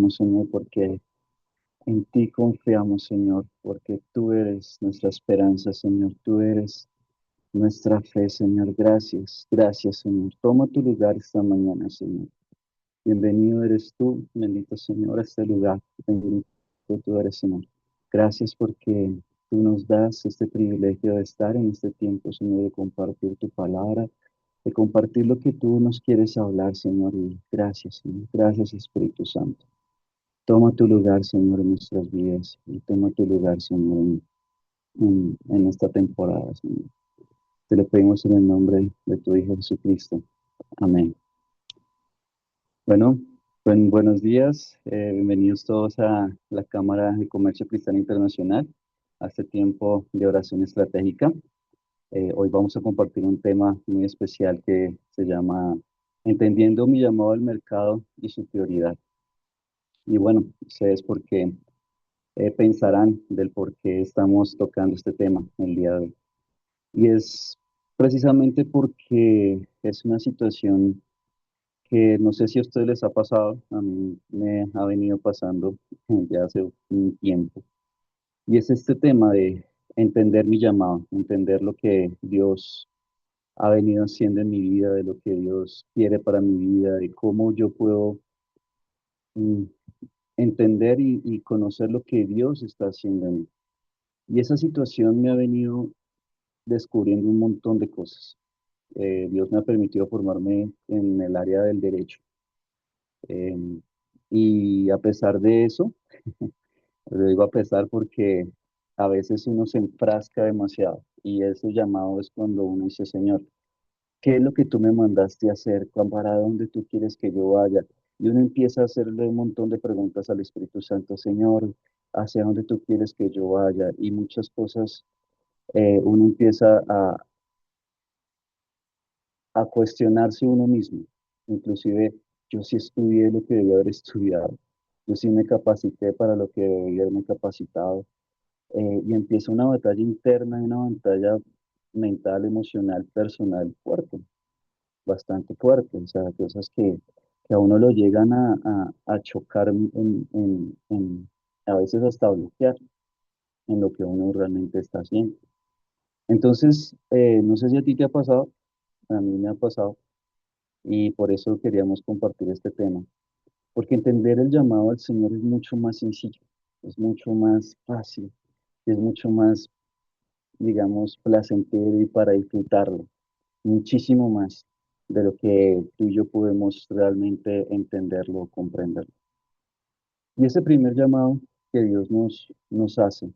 adoramos, Señor, porque en ti confiamos, Señor, porque tú eres nuestra esperanza, Señor. Tú eres nuestra fe, Señor. Gracias, gracias, Señor. Toma tu lugar esta mañana, Señor. Bienvenido eres tú, bendito Señor, a este lugar. Bendito tú eres, Señor. Gracias porque tú nos das este privilegio de estar en este tiempo, Señor, de compartir tu palabra, de compartir lo que tú nos quieres hablar, Señor. Y gracias, Señor. Gracias, Espíritu Santo. Toma tu lugar, Señor, en nuestras vidas y toma tu lugar, Señor, en esta temporada, Señor. Te lo pedimos en el nombre de tu Hijo Jesucristo. Amén. Bueno, buenos días. Bienvenidos todos a la Cámara de Comercio Cristiano Internacional, a este tiempo de oración estratégica. Hoy vamos a compartir un tema muy especial que se llama Entendiendo mi llamado al mercado y su prioridad. Y bueno, ustedes por qué pensarán del por qué estamos tocando este tema el día de hoy. Y es precisamente porque es una situación que no sé si a ustedes les ha pasado, a mí me ha venido pasando ya hace un tiempo. Y es este tema de entender mi llamado, entender lo que Dios ha venido haciendo en mi vida, de lo que Dios quiere para mi vida, de cómo yo puedo mm, entender y conocer lo que Dios está haciendo en mí. Y esa situación me ha venido descubriendo un montón de cosas. Dios me ha permitido formarme en el área del derecho. Y a pesar de eso, lo digo a pesar porque a veces uno se enfrasca demasiado y ese llamado es cuando uno dice, Señor, ¿qué es lo que tú me mandaste a hacer? ¿Para dónde tú quieres que yo vaya? Y uno empieza a hacerle un montón de preguntas al Espíritu Santo, Señor, ¿hacia dónde tú quieres que yo vaya? Y muchas cosas uno empieza a cuestionarse uno mismo. Inclusive yo sí estudié lo que debía haber estudiado, yo sí me capacité para lo que debía haberme capacitado, y empieza una batalla interna y una batalla mental, emocional, personal fuerte, bastante fuerte, o sea, cosas que a uno lo llegan a chocar a veces hasta bloquear en lo que uno realmente está haciendo. Entonces, no sé si a ti te ha pasado, a mí me ha pasado, y por eso queríamos compartir este tema, porque entender el llamado al Señor es mucho más sencillo, es mucho más fácil, es mucho más, digamos, placentero y para disfrutarlo, muchísimo más de lo que tú y yo podemos realmente entenderlo o comprenderlo. Y ese primer llamado que Dios nos hace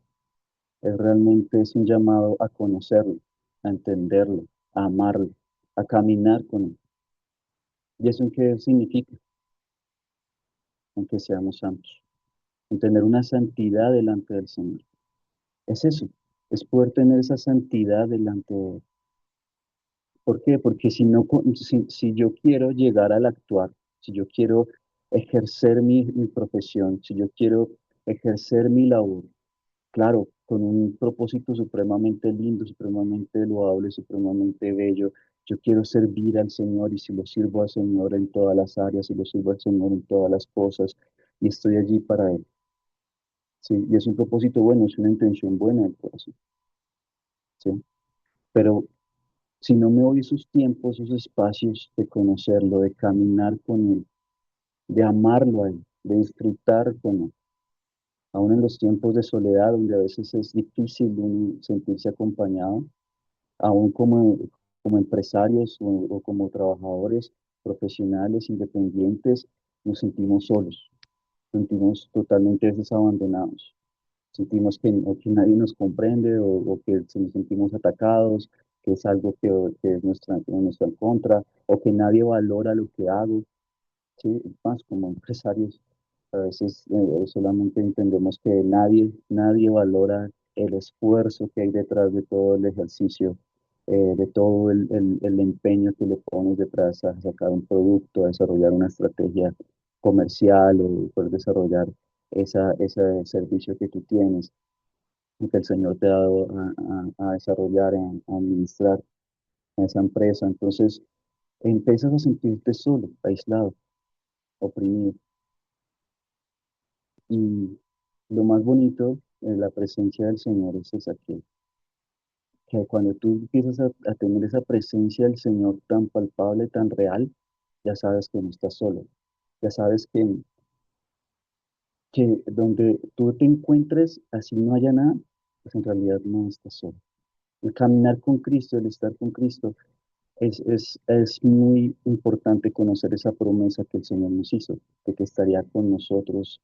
realmente es un llamado a conocerlo, a entenderlo, a amarlo, a caminar con él. ¿Y eso en qué significa? En que seamos santos, en tener una santidad delante del Señor. Es eso, es poder tener esa santidad delante de Él. ¿Por qué? Porque si, no, si yo quiero llegar al actuar, si yo quiero ejercer mi profesión, si yo quiero ejercer mi labor, claro, con un propósito supremamente lindo, supremamente loable, supremamente bello, yo quiero servir al Señor y si lo sirvo al Señor en todas las áreas, si lo sirvo al Señor en todas las cosas y estoy allí para Él. Sí, y es un propósito bueno, es una intención buena del corazón. ¿Sí? Pero si no me doy esos tiempos, esos espacios de conocerlo, de caminar con Él, de amarlo a Él, de disfrutar con Él, aún en los tiempos de soledad, donde a veces es difícil uno sentirse acompañado, aún como empresarios o como trabajadores profesionales, independientes, nos sentimos solos, sentimos totalmente desabandonados. Sentimos o que nadie nos comprende o que nos sentimos atacados, que es algo que es nuestra contra, o que nadie valora lo que hago. ¿Sí? Más como empresarios, a veces solamente entendemos que nadie valora el esfuerzo que hay detrás de todo el ejercicio, de todo el empeño que le pones detrás a sacar un producto, a desarrollar una estrategia comercial o poder desarrollar ese servicio que tú tienes y que el Señor te ha dado a desarrollar, a administrar en esa empresa. Entonces, empiezas a sentirte solo, aislado, oprimido. Y lo más bonito de la presencia del Señor es esa, que cuando tú empiezas a tener esa presencia del Señor tan palpable, tan real, ya sabes que no estás solo. Ya sabes que donde tú te encuentres, así no haya nada, pues en realidad no estás solo. El caminar con Cristo, el estar con Cristo, es muy importante conocer esa promesa que el Señor nos hizo, de que estaría con nosotros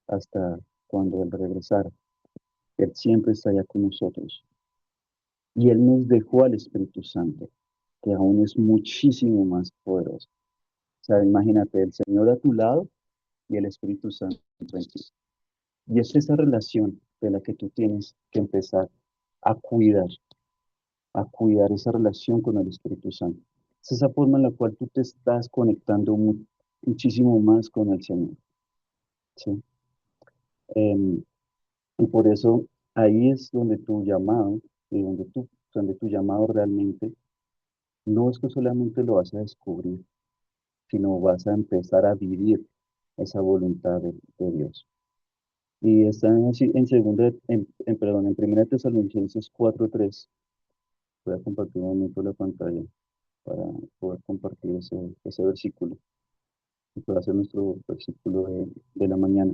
hasta cuando Él regresara. Él siempre estaría con nosotros. Y Él nos dejó al Espíritu Santo, que aún es muchísimo más poderoso. O sea, imagínate el Señor a tu lado y el Espíritu Santo en ti. Y es esa relación de la que tú tienes que empezar a cuidar, a cuidar esa relación con el Espíritu Santo. Es esa forma en la cual tú te estás conectando muchísimo más con el Señor, ¿sí? Em, y por eso ahí es donde tu llamado, y donde tu llamado realmente no es que solamente lo vas a descubrir, sino vas a empezar a vivir esa voluntad de Dios. Y está en segunda, perdón, en primera Tesalonicenses 4:3. Voy a compartir un momento la pantalla para poder compartir ese versículo. Y que va a ser nuestro versículo de la mañana.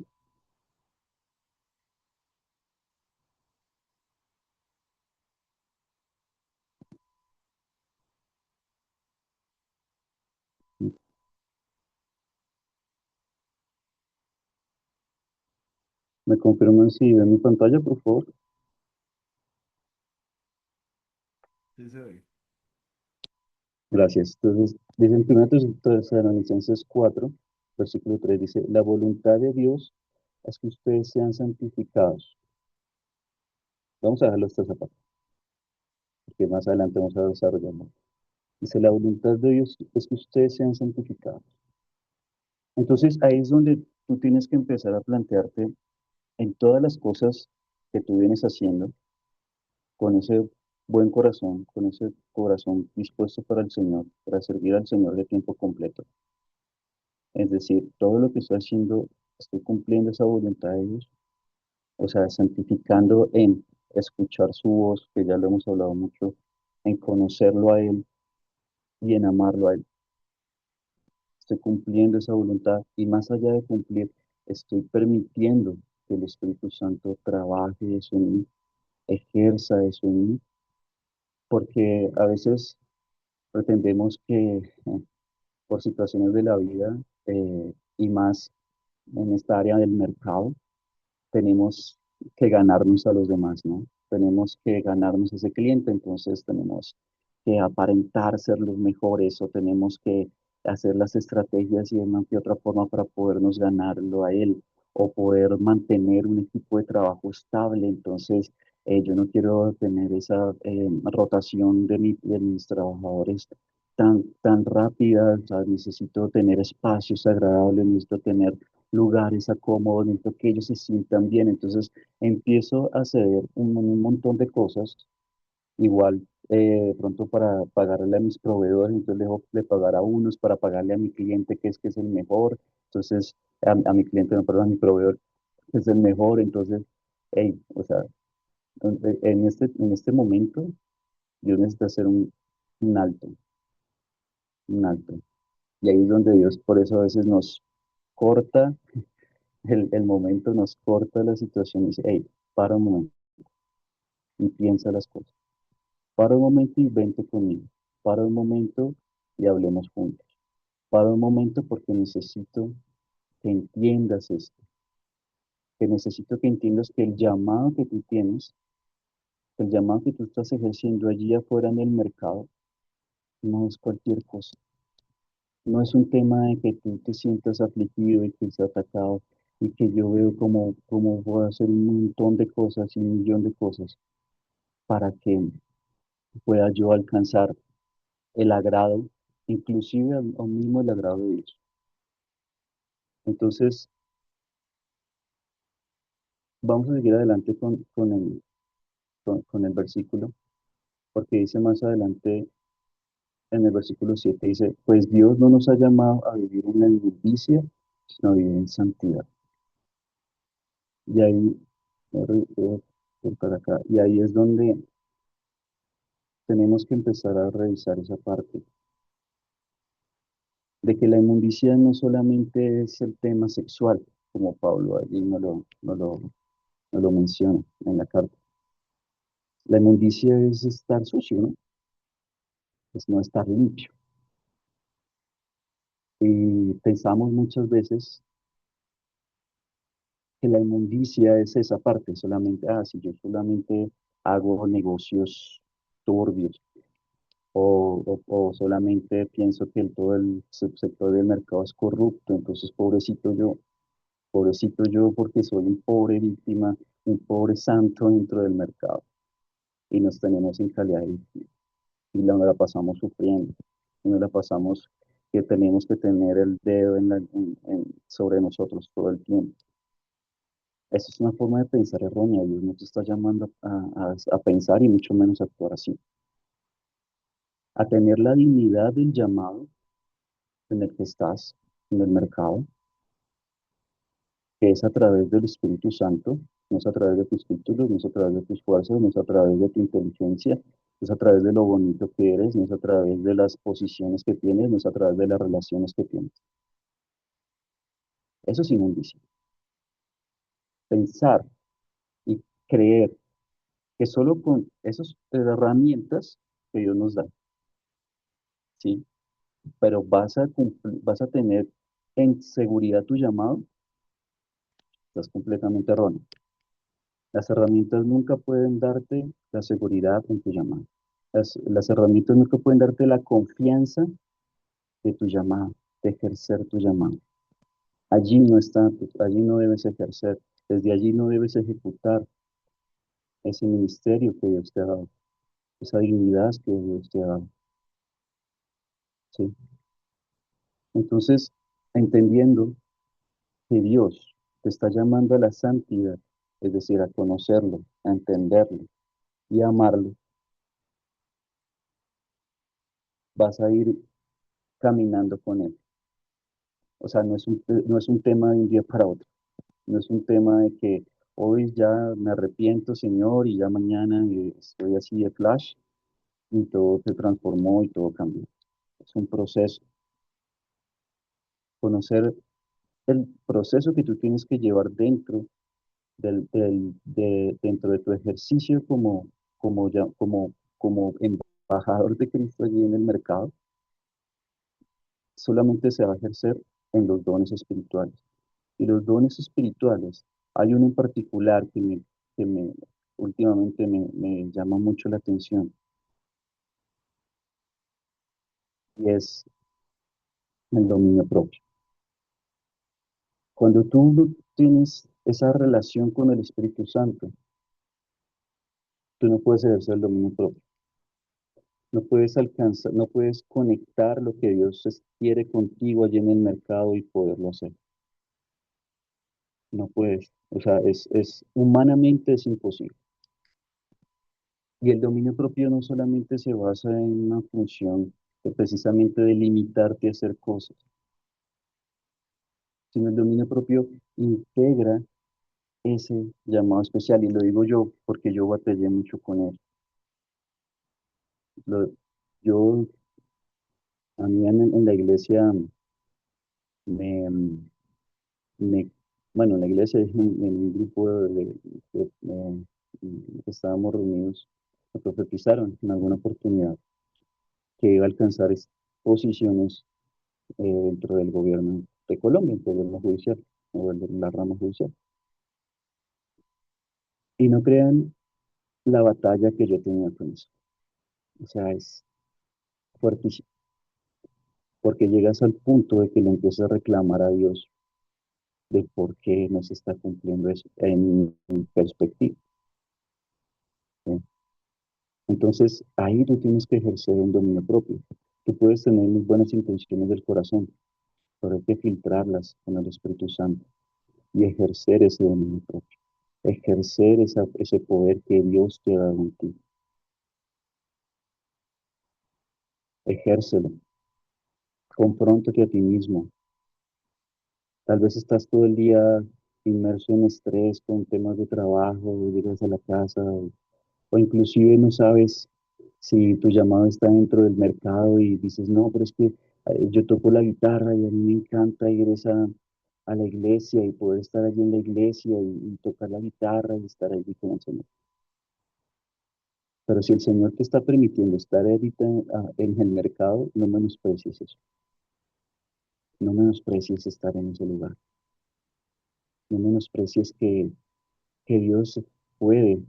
¿Me confirman si ven mi pantalla, por favor? Sí, se ve. Gracias. Entonces, dice en 1 Tesalonicenses 4, versículo 3, dice, la voluntad de Dios es que ustedes sean santificados. Vamos a dejarlo hasta esa parte, porque más adelante vamos a desarrollarlo. Dice, la voluntad de Dios es que ustedes sean santificados. Entonces, ahí es donde tú tienes que empezar a plantearte en todas las cosas que tú vienes haciendo, con ese buen corazón, con ese corazón dispuesto para el Señor, para servir al Señor de tiempo completo. Es decir, todo lo que estoy haciendo, estoy cumpliendo esa voluntad de Dios, o sea, santificando en escuchar su voz, que ya lo hemos hablado mucho, en conocerlo a Él y en amarlo a Él. Estoy cumpliendo esa voluntad y más allá de cumplir, estoy permitiendo que el Espíritu Santo trabaje eso en mí, ejerza eso en mí, porque a veces pretendemos que por situaciones de la vida y más en esta área del mercado, tenemos que ganarnos a los demás, ¿no? Tenemos que ganarnos a ese cliente, entonces tenemos que aparentar ser los mejores o tenemos que hacer las estrategias y de una que otra forma para podernos ganarlo a él o poder mantener un equipo de trabajo estable. Entonces, yo no quiero tener esa rotación de mis trabajadores tan rápida, o sea, necesito tener espacios agradables, necesito tener lugares acomodados, necesito que ellos se sientan bien. Entonces empiezo a ceder un montón de cosas, igual de pronto para pagarle a mis proveedores, entonces dejo de pagar a unos para pagarle a mi cliente que es el mejor, entonces a mi cliente, no, perdón, a mi proveedor que es el mejor, entonces, hey, o sea, en este momento yo necesito hacer un alto, un alto. Y ahí es donde Dios por eso a veces nos corta el momento, nos corta la situación y dice, hey, para un momento y piensa las cosas. Para un momento y vente conmigo. Para un momento y hablemos juntos. Para un momento porque necesito que entiendas esto. Que necesito que entiendas que el llamado que tú tienes, el llamado que tú estás ejerciendo allí afuera en el mercado, no es cualquier cosa. No es un tema de que tú te sientas afligido y que estés atacado y que yo veo como voy a hacer un montón de cosas y un millón de cosas para que pueda yo alcanzar el agrado, inclusive aún mismo el agrado de Dios. Entonces, vamos a seguir adelante con el versículo, porque dice más adelante en el versículo 7 dice, pues Dios no nos ha llamado a vivir en la inmundicia, sino a vivir en santidad. Y ahí, por acá, y ahí es donde tenemos que empezar a revisar esa parte, de que la inmundicia no solamente es el tema sexual, como Pablo allí no lo menciona en la carta. La inmundicia es estar sucio, ¿no? Es no estar limpio. Y pensamos muchas veces que la inmundicia es esa parte, solamente, si yo solamente hago negocios turbios, o solamente pienso que todo el subsector del mercado es corrupto, entonces pobrecito yo porque soy un pobre víctima, un pobre santo dentro del mercado, y nos tenemos en calidad de víctima, y la pasamos sufriendo, y nos la pasamos que tenemos que tener el dedo sobre nosotros todo el tiempo. Esa es una forma de pensar errónea. Dios no te está llamando a pensar y mucho menos a actuar así. A tener la dignidad del llamado en el que estás, en el mercado, que es a través del Espíritu Santo, no es a través de tus títulos, no es a través de tus fuerzas, no es a través de tu inteligencia, no es a través de lo bonito que eres, no es a través de las posiciones que tienes, no es a través de las relaciones que tienes. Eso es inmundicia. Pensar y creer que solo con esas herramientas que Dios nos da, ¿sí? Pero vas a tener en seguridad tu llamado, estás completamente erróneo. Las herramientas nunca pueden darte la seguridad en tu llamado. Las herramientas nunca pueden darte la confianza de tu llamado, de ejercer tu llamado. Allí no está, allí no debes ejercer, desde allí no debes ejecutar ese ministerio que Dios te ha dado, esa dignidad que Dios te ha dado, ¿sí? Entonces, entendiendo que Dios te está llamando a la santidad, es decir, a conocerlo, a entenderlo y a amarlo, vas a ir caminando con él. O sea, no es un tema de un día para otro, no es un tema de que hoy ya me arrepiento, Señor, y ya mañana estoy así de flash y todo se transformó y todo cambió. Es un proceso. Conocer el proceso que tú tienes que llevar dentro de tu ejercicio como embajador de Cristo allí en el mercado, solamente se va a ejercer en los dones espirituales. Y los dones espirituales, hay uno en particular que me últimamente me llama mucho la atención, y es el dominio propio. Cuando tú no tienes esa relación con el Espíritu Santo, tú no puedes ejercer el dominio propio. No puedes alcanzar, no puedes conectar lo que quiere contigo allí en el mercado y poderlo hacer. No puedes. O sea, humanamente es imposible. Y el dominio propio no solamente se basa en una función precisamente de limitarte a hacer cosas, sino el dominio propio integra ese llamado especial. Y lo digo yo porque yo batallé mucho con él. Lo- yo, a mí en la iglesia me, me, bueno, en la iglesia, en un grupo que estábamos reunidos, me profetizaron en alguna oportunidad que iba a alcanzar posiciones dentro del gobierno de Colombia, el gobierno judicial, o de la rama judicial. Y no crean la batalla que yo tenía con eso. O sea, es fuertísimo, porque llegas al punto de que le empiezas a reclamar a Dios de por qué no se está cumpliendo eso en mi perspectiva, ¿sí? Entonces, ahí tú tienes que ejercer un dominio propio. Tú puedes tener muy buenas intenciones del corazón, pero hay que filtrarlas con el Espíritu Santo y ejercer ese dominio propio, ejercer ese poder que Dios te ha dado en ti. Ejércelo, confróntate a ti mismo. Tal vez estás todo el día inmerso en estrés con temas de trabajo, llegas a la casa o inclusive no sabes si tu llamado está dentro del mercado y dices, no, pero es que yo toco la guitarra y a mí me encanta ir a la iglesia y poder estar allí en la iglesia y tocar la guitarra y estar allí con el Señor. Pero si el Señor te está permitiendo estar ahorita en el mercado, no menosprecies eso. No menosprecies estar en ese lugar. No menosprecies que Dios puede,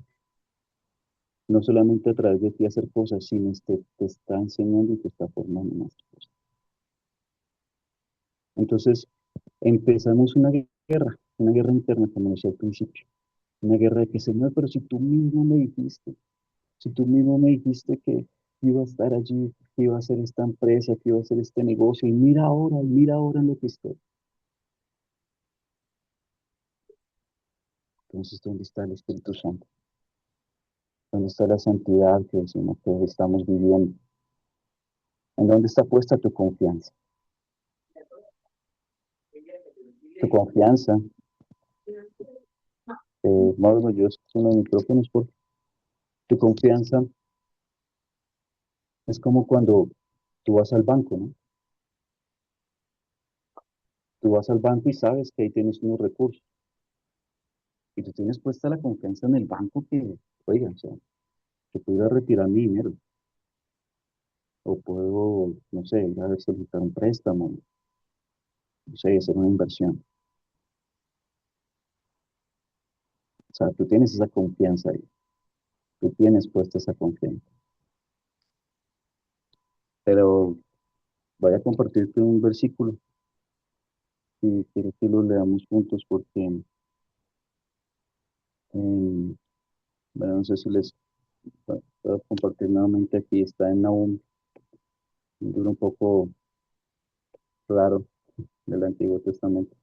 no solamente a través de ti hacer cosas, sino te está enseñando y te está formando en las cosas. Entonces, empezamos una guerra interna, como decía al principio. Una guerra de que, Señor, pero si tú mismo me dijiste, si tú mismo me dijiste que iba a estar allí, que iba a hacer esta empresa, que iba a hacer este negocio, y mira ahora en lo que estoy. Entonces, ¿dónde está el Espíritu Santo? ¿Dónde está la santidad que decimos que estamos viviendo? ¿En dónde está puesta tu confianza? Tu confianza, Mauro, yo con los micrófonos, porque tu confianza es como cuando tú vas al banco, ¿no? Tú vas al banco y sabes que ahí tienes unos recursos y tú tienes puesta la confianza en el banco que, oiga, o sea, que pudiera retirar mi dinero o puedo, no sé, ir a solicitar un préstamo, no sé, hacer una inversión. O sea, tú tienes esa confianza ahí, tú tienes puesta esa confianza. Pero voy a compartirte un versículo y quiero que lo leamos juntos porque, bueno, no sé si les puedo compartir nuevamente aquí, está en Nahum, un libro un poco raro del Antiguo Testamento,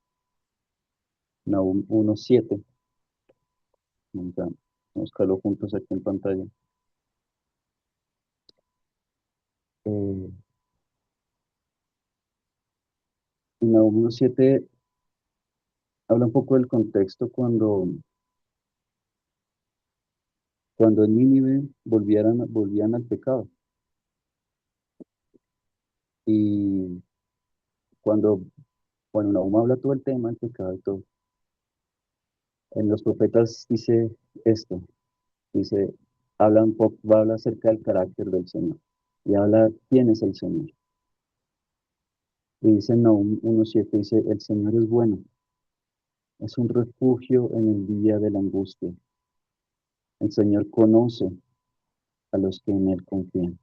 Nahum 1:7. Vamos a buscarlo juntos aquí en pantalla. Eh, Nahum 1:7 habla un poco del contexto cuando en Nínive volvían al pecado. Y cuando, bueno, Nahum habla todo el tema del pecado y todo. En los profetas dice esto, dice, habla acerca del carácter del Señor. Y habla quién es el Señor. Y dice en Nahum 1:7, dice, el Señor es bueno, es un refugio en el día de la angustia. El Señor conoce a los que en Él confían.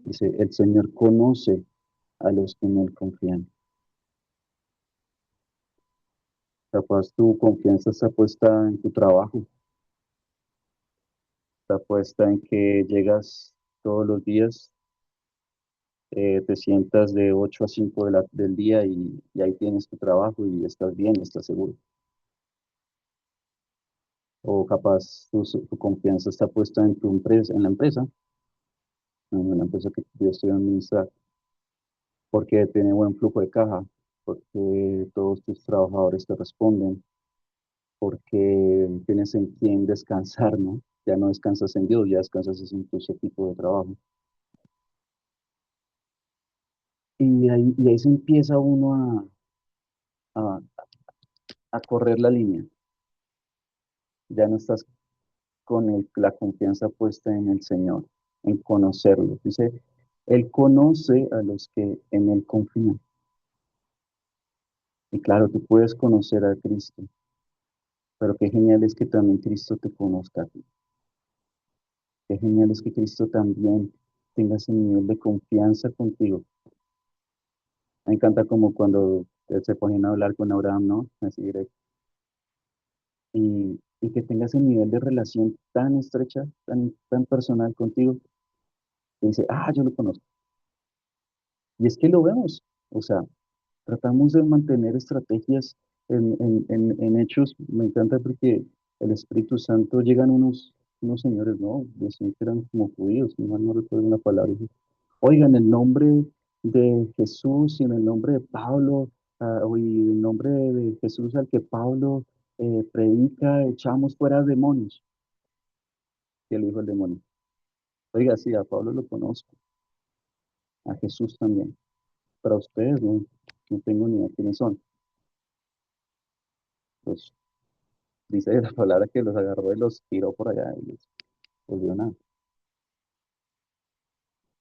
Dice, el Señor conoce a los que en Él confían. Capaz tu confianza está puesta en tu trabajo, está puesta en que llegas todos los días, te sientas de 8 a 5 del día y ahí tienes tu trabajo y estás bien, estás seguro. O capaz tu confianza está puesta en tu empresa, en la empresa que yo estoy administrando, porque tiene buen flujo de caja, porque todos tus trabajadores te responden, porque tienes en quién descansar, ¿no? Ya no descansas en Dios, ya descansas en tu equipo de trabajo. Y ahí se empieza uno a, a correr la línea. Ya no estás con la confianza puesta en el Señor, en conocerlo. Dice, Él conoce a los que en Él confían. Y claro, tú puedes conocer a Cristo, pero qué genial es que también Cristo te conozca a ti. Qué genial es que Cristo también tenga ese nivel de confianza contigo. Me encanta como cuando se ponen a hablar con Abraham, ¿no? Así directo. Y que tenga ese nivel de relación tan estrecha, tan personal contigo, que dice, ah, yo lo conozco. Y es que lo vemos. O sea, tratamos de mantener estrategias en hechos. Me encanta porque el Espíritu Santo llegan unos señores, ¿no? Decían que eran como judíos, si mal no recuerdo una palabra. Dice, oigan, en el nombre de Jesús y en el nombre de Pablo, hoy en nombre de Jesús al que Pablo predica, echamos fuera demonios. ¿Qué le dijo el demonio? Oiga, sí, a Pablo lo conozco, a Jesús también, pero a ustedes no, no tengo ni idea quiénes son. Pues dice la palabra que los agarró y los tiró por allá y les volvió nada.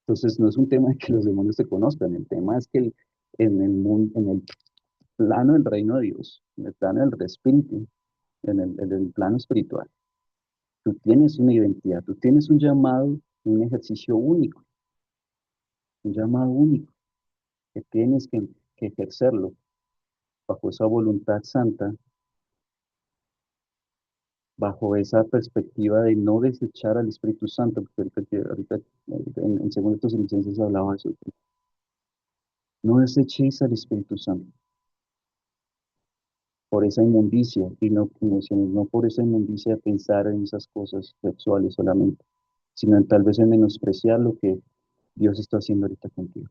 Entonces no es un tema de que los demonios se conozcan, el tema es que en el mundo, en el plano del reino de Dios, en el plano del espíritu, en el plano espiritual, tú tienes una identidad, tú tienes un llamado, un ejercicio único, un llamado único, que tienes que ejercerlo bajo esa voluntad santa, bajo esa perspectiva de no desechar al Espíritu Santo, porque ahorita en 2 Tesalonicenses hablaba de eso, no desechéis al Espíritu Santo por esa inmundicia, y no, como decíamos, no por esa inmundicia de pensar en esas cosas sexuales solamente, sino en tal vez en menospreciar lo que Dios está haciendo ahorita contigo,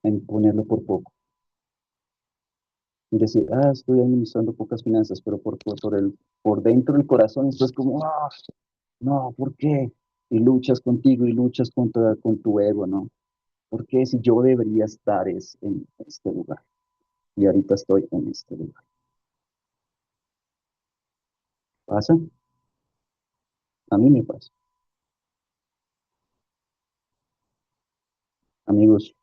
en ponerlo por poco. Y decir, estoy administrando pocas finanzas, pero por dentro del corazón esto es como, no, ¿por qué? Y luchas contigo y luchas con tu ego, ¿no? ¿Por qué si yo debería estar en este lugar? Y ahorita estoy en este lugar. ¿Pasa? A mí me pasa. Amigos,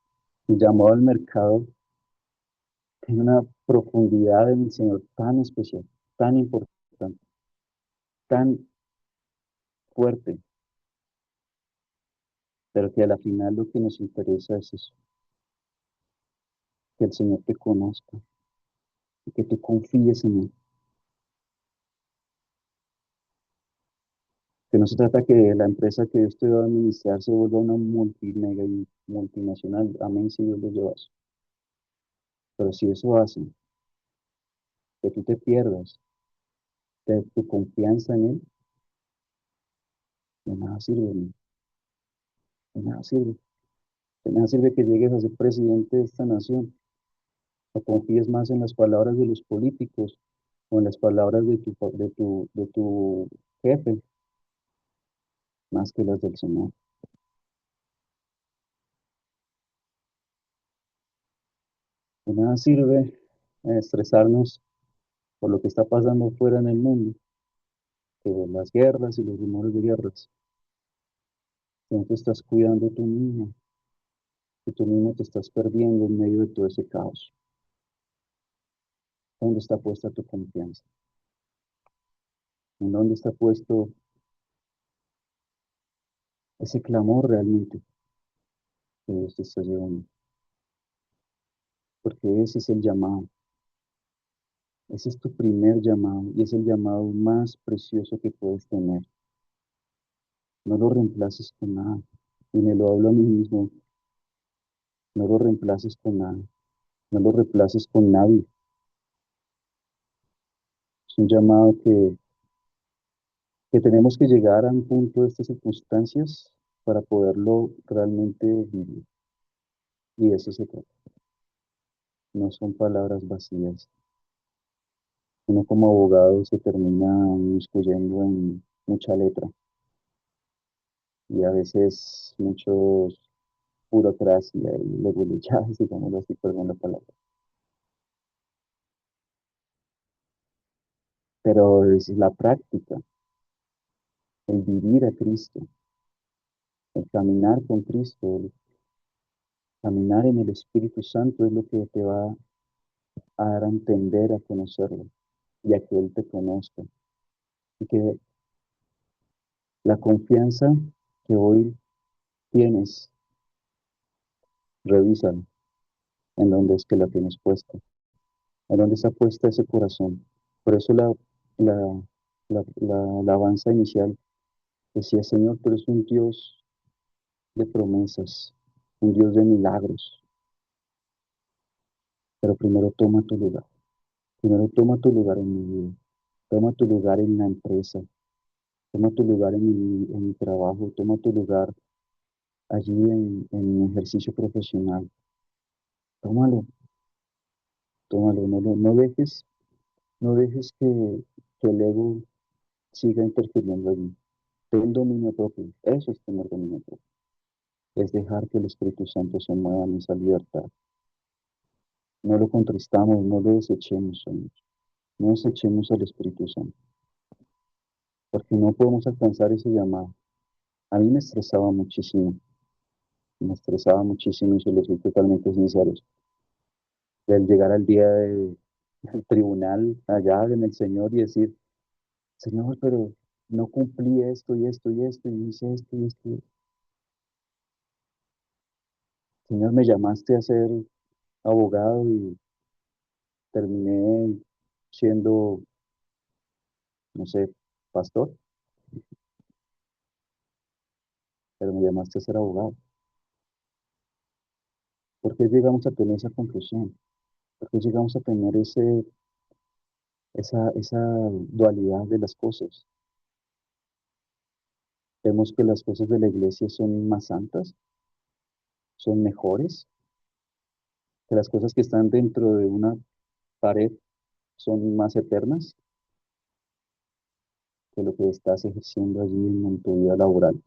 el llamado al mercado tiene una profundidad en el Señor tan especial, tan importante, tan fuerte, pero que a la final lo que nos interesa es eso, que el Señor te conozca y que tú confíes en Él. Que no se trata que la empresa que Dios te va a administrar se vuelva una multimega y multinacional. Amén, si Dios lo lleva a eso. Pero si eso hace que tú te pierdas de tu confianza en Él, de nada sirve, ¿no? De nada sirve. De nada sirve que llegues a ser presidente de esta nación o confíes más en las palabras de los políticos o en las palabras de tu jefe, más que las del Señor. De nada sirve estresarnos por lo que está pasando fuera en el mundo, que las guerras y los rumores de guerras. Si no te estás cuidando tú mismo, que tú mismo te estás perdiendo en medio de todo ese caos. ¿Dónde está puesta tu confianza? ¿En dónde está puesto ese clamor realmente que Dios te está llevando? Porque ese es el llamado. Ese es tu primer llamado y es el llamado más precioso que puedes tener. No lo reemplaces con nada. Y me lo hablo a mí mismo. No lo reemplaces con nada. No lo reemplaces con nadie. Es un llamado que tenemos que llegar a un punto de estas circunstancias para poderlo realmente vivir. Y de eso se trata. No son palabras vacías. Uno como abogado se termina inmiscuyendo en mucha letra y a veces muchos burocracia y leguleyadas, digámoslo así, perdón la palabra. Pero es la práctica, el vivir a Cristo, el caminar con Cristo, el caminar en el Espíritu Santo es lo que te va a dar a entender, a conocerlo y a que Él te conozca. Y que la confianza que hoy tienes, revísala en dónde es que la tienes puesta, en dónde está puesta ese corazón. Por eso la, la alabanza inicial decía, Señor, tú eres un Dios de promesas, un Dios de milagros, pero primero toma tu lugar. Primero toma tu lugar en mi vida, toma tu lugar en la empresa, toma tu lugar en mi trabajo, toma tu lugar allí en mi ejercicio profesional. Tómalo, tómalo, no dejes que el ego siga interfiriendo allí. Ten dominio propio, eso es tener dominio propio. Es dejar que el Espíritu Santo se mueva en esa libertad. No lo contristamos, no lo desechemos, Señor. No desechemos al Espíritu Santo, porque no podemos alcanzar ese llamado. A mí me estresaba muchísimo y se lo soy totalmente sincero. El llegar al día del tribunal allá en el Señor y decir, Señor, pero no cumplí esto y esto y esto, y hice esto y esto. Señor, me llamaste a ser abogado y terminé siendo, no sé, pastor, pero me llamaste a ser abogado. ¿Por qué llegamos a tener esa conclusión? ¿Por qué llegamos a tener esa dualidad de las cosas? Vemos que las cosas de la iglesia son más santas, son mejores, que las cosas que están dentro de una pared son más eternas que lo que estás ejerciendo allí en tu vida laboral.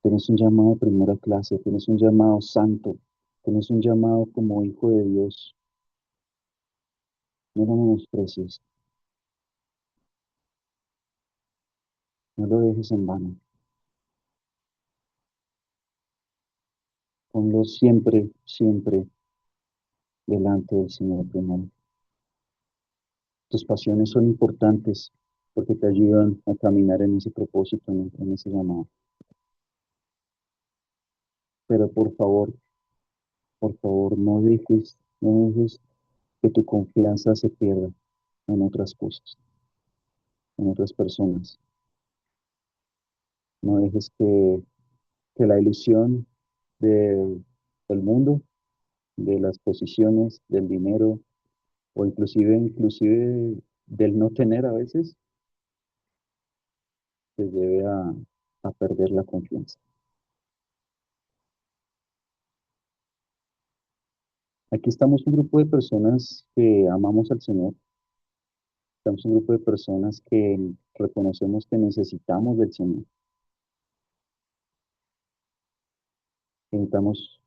Tienes un llamado de primera clase, tienes un llamado santo, tienes un llamado como hijo de Dios. No lo menosprecies, no lo dejes en vano. Ponlo siempre, siempre delante del Señor primero. Tus pasiones son importantes porque te ayudan a caminar en ese propósito, en ese llamado. Pero por favor, no dejes que tu confianza se pierda en otras cosas, en otras personas. No dejes que la ilusión del mundo, de las posiciones, del dinero o inclusive del no tener a veces, te lleve a perder la confianza. Aquí estamos un grupo de personas que amamos al Señor, estamos un grupo de personas que reconocemos que necesitamos del Señor, que necesitamos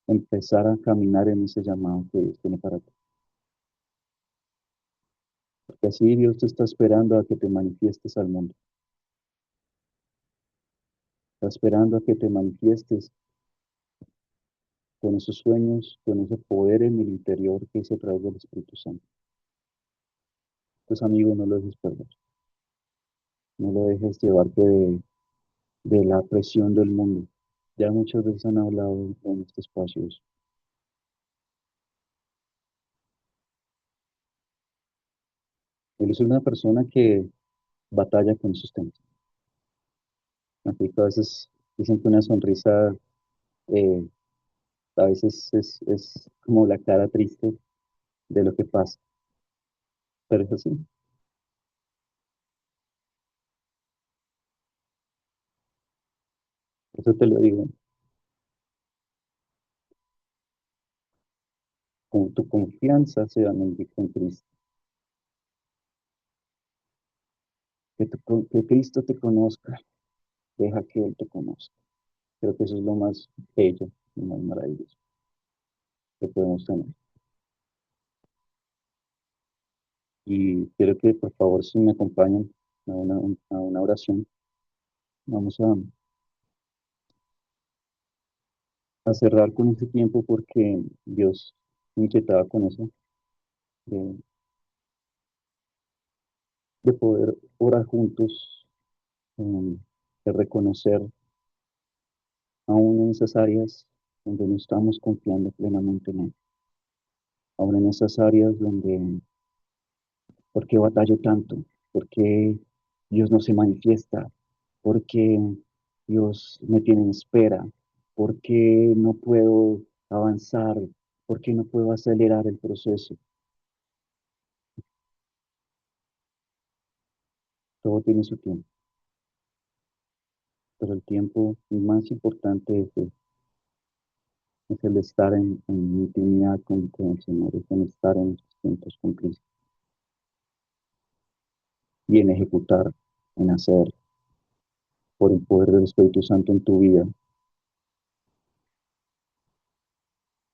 empezar a caminar en ese llamado que Dios tiene para ti. Porque así Dios te está esperando a que te manifiestes al mundo, está esperando a que te manifiestes con esos sueños, con ese poder en el interior que es a través del Espíritu Santo. Entonces, amigo, no lo dejes perder, no lo dejes llevarte de la presión del mundo. Ya muchas veces han hablado en este espacio de eso. Él es una persona que batalla con esos temas. Así que a veces dicen que una sonrisa eh, a veces es como la cara triste de lo que pasa, pero es así. Eso te lo digo, con tu confianza ciegamente en Cristo. Que Cristo te conozca, deja que Él te conozca. Creo que eso es lo más bello, lo más maravilloso que podemos tener. Y quiero que por favor si me acompañan a una oración, vamos a cerrar con este tiempo porque Dios me inquietaba con eso, de, de poder orar juntos, de reconocer aún en esas áreas donde no estamos confiando plenamente en Él, aún en esas áreas donde, ¿por qué batallo tanto? ¿Por qué Dios no se manifiesta? ¿Por qué Dios me tiene en espera? ¿Por qué no puedo avanzar? ¿Por qué no puedo acelerar el proceso? Todo tiene su tiempo, pero el tiempo más importante es Él. es el estar en intimidad con el Señor, es en estar en esos tiempos con Cristo y en ejecutar, en hacer, por el poder del Espíritu Santo en tu vida.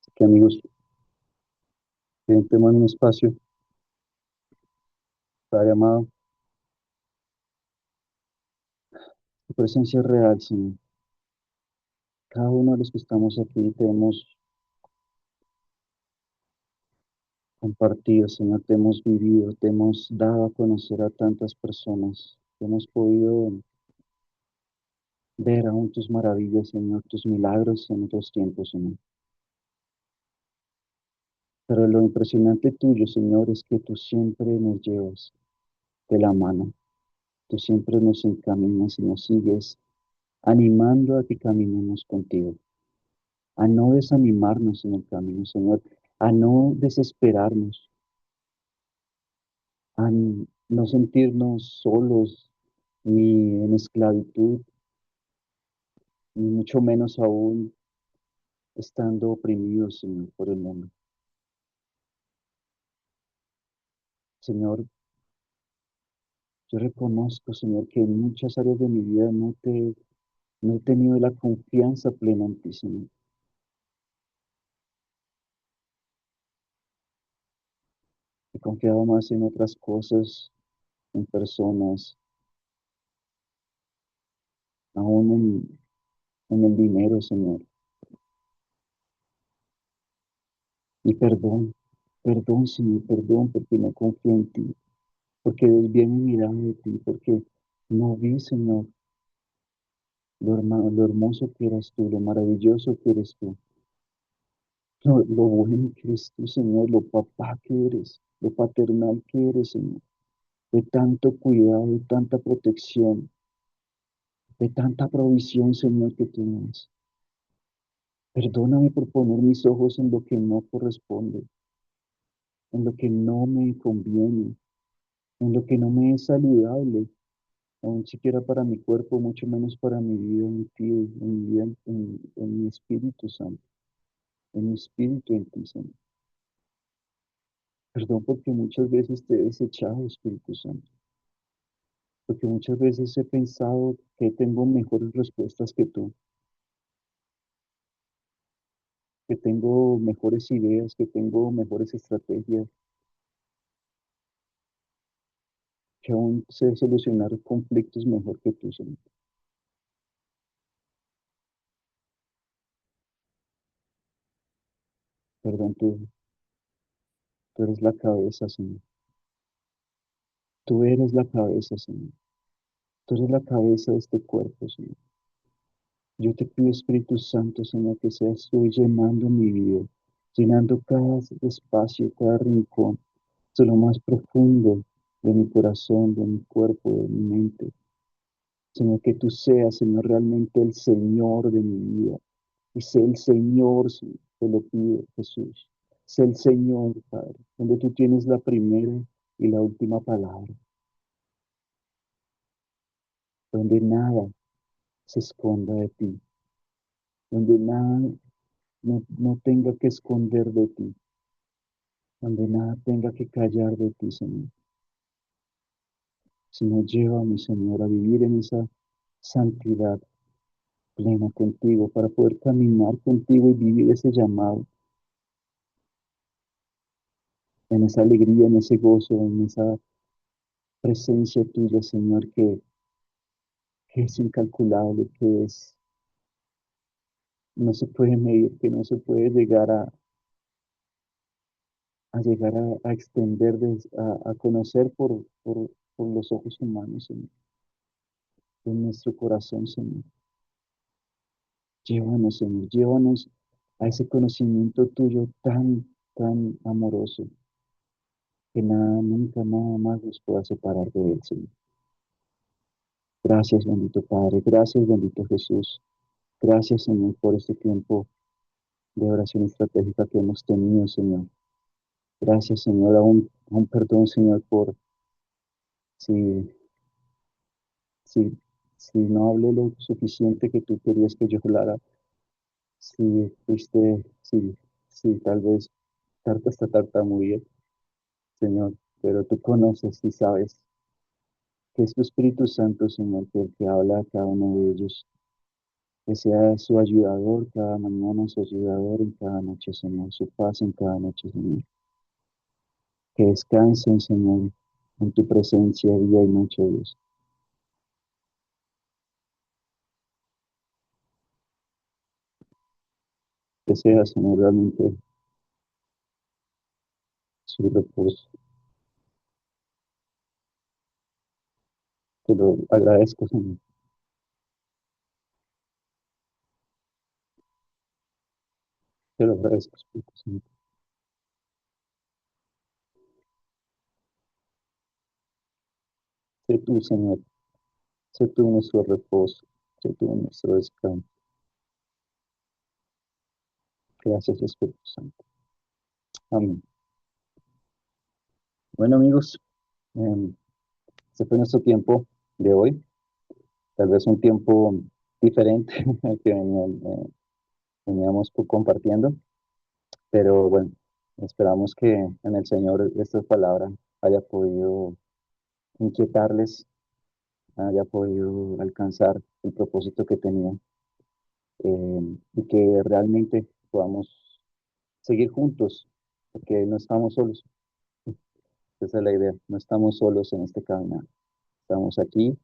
Así que amigos, tenemos un espacio, Padre amado, tu presencia es real, Señor. Cada uno de los que estamos aquí te hemos compartido, Señor, te hemos vivido, te hemos dado a conocer a tantas personas, hemos podido ver aún tus maravillas, Señor, tus milagros en otros tiempos, Señor. Pero lo impresionante tuyo, Señor, es que tú siempre nos llevas de la mano, tú siempre nos encaminas y nos sigues animando a que caminemos contigo, a no desanimarnos en el camino, Señor, a no desesperarnos, a no sentirnos solos ni en esclavitud, ni mucho menos aún estando oprimidos, Señor, por el mundo. Señor, yo reconozco, Señor, que en muchas áreas de mi vida no he tenido la confianza plena en ti, Señor. He confiado más en otras cosas, en personas, aún en el dinero, Señor. Y perdón, Señor, perdón porque no confío en ti, porque desvié mi mirada de ti, porque no vi, Señor, lo hermoso que eres tú, lo maravilloso que eres tú, lo bueno que eres tú, Señor, lo papá que eres, lo paternal que eres, Señor, de tanto cuidado, de tanta protección, de tanta provisión, Señor, que tú me das. Perdóname por poner mis ojos en lo que no corresponde, en lo que no me conviene, en lo que no me es saludable, aun siquiera para mi cuerpo, mucho menos para mi vida en ti, en mi vida, en mi Espíritu Santo, en mi espíritu en ti, Señor. Perdón porque muchas veces te he desechado, Espíritu Santo, porque muchas veces he pensado que tengo mejores respuestas que tengo mejores ideas, que tengo mejores estrategias, que aún sé solucionar conflictos mejor que tú, Señor. Perdón, tú eres la cabeza, Señor. Tú eres la cabeza, Señor. Tú eres la cabeza de este cuerpo, Señor. Yo te pido, Espíritu Santo, Señor, que seas tú llenando mi vida, llenando cada espacio, cada rincón, hasta lo más profundo de mi corazón, de mi cuerpo, de mi mente. Señor, que tú seas, Señor, realmente el Señor de mi vida. Y sé el Señor, Señor, te lo pido, Jesús. Sé el Señor, Padre, donde tú tienes la primera y la última palabra, donde nada se esconda de ti, donde nada no tenga que esconder de ti, donde nada tenga que callar de ti, Señor, sino llévame, Señor, a vivir en esa santidad plena contigo, para poder caminar contigo y vivir ese llamado, en esa alegría, en ese gozo, en esa presencia tuya, Señor, que es incalculable, no se puede medir, que no se puede llegar a llegar a extender, a conocer por los ojos humanos, Señor, en nuestro corazón, Señor. Llévanos, Señor, llévanos a ese conocimiento tuyo tan amoroso, que nada, nunca nada más nos pueda separar de él, Señor. Gracias, bendito Padre, gracias, bendito Jesús. Gracias, Señor, por este tiempo de oración estratégica que hemos tenido, Señor. Gracias, Señor, aún perdón, Señor, por si, si, si no hablé lo suficiente que tú querías que yo hablara, Sí, sí, sí, tal vez esta tartamudeé, Señor, pero tú conoces y sabes que es tu Espíritu Santo, Señor, que el que habla a cada uno de ellos, que sea su ayudador cada mañana, su ayudador en cada noche, Señor, su paz en cada noche, Señor. Que descansen, Señor, en tu presencia día y noche, Dios. Que sea, Señor, realmente su reposo. Te lo agradezco, Señor. Te lo agradezco, Espíritu Santo. Sé tú, Señor, sé tú nuestro reposo, sé tú nuestro descanso. Gracias, Espíritu Santo. Amén. Bueno, amigos, este fue nuestro tiempo de hoy. Tal vez un tiempo diferente al que veníamos compartiendo, pero bueno, esperamos que en el Señor esta palabra haya podido inquietarles, haya podido alcanzar el propósito que tenía, y que realmente podamos seguir juntos, porque no estamos solos. Esa es la idea, no estamos solos en este caminar. Estamos aquí,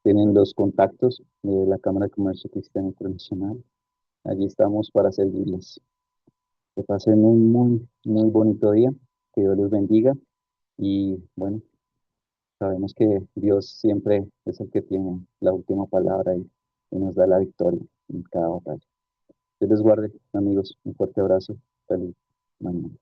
tienen los contactos de la Cámara de Comercio Cristiano Internacional. Allí estamos para servirles. Que pasen un muy bonito día, que Dios les bendiga y bueno, sabemos que Dios siempre es el que tiene la última palabra y nos da la victoria en cada batalla. Dios les guarde, amigos. Un fuerte abrazo. Feliz mañana.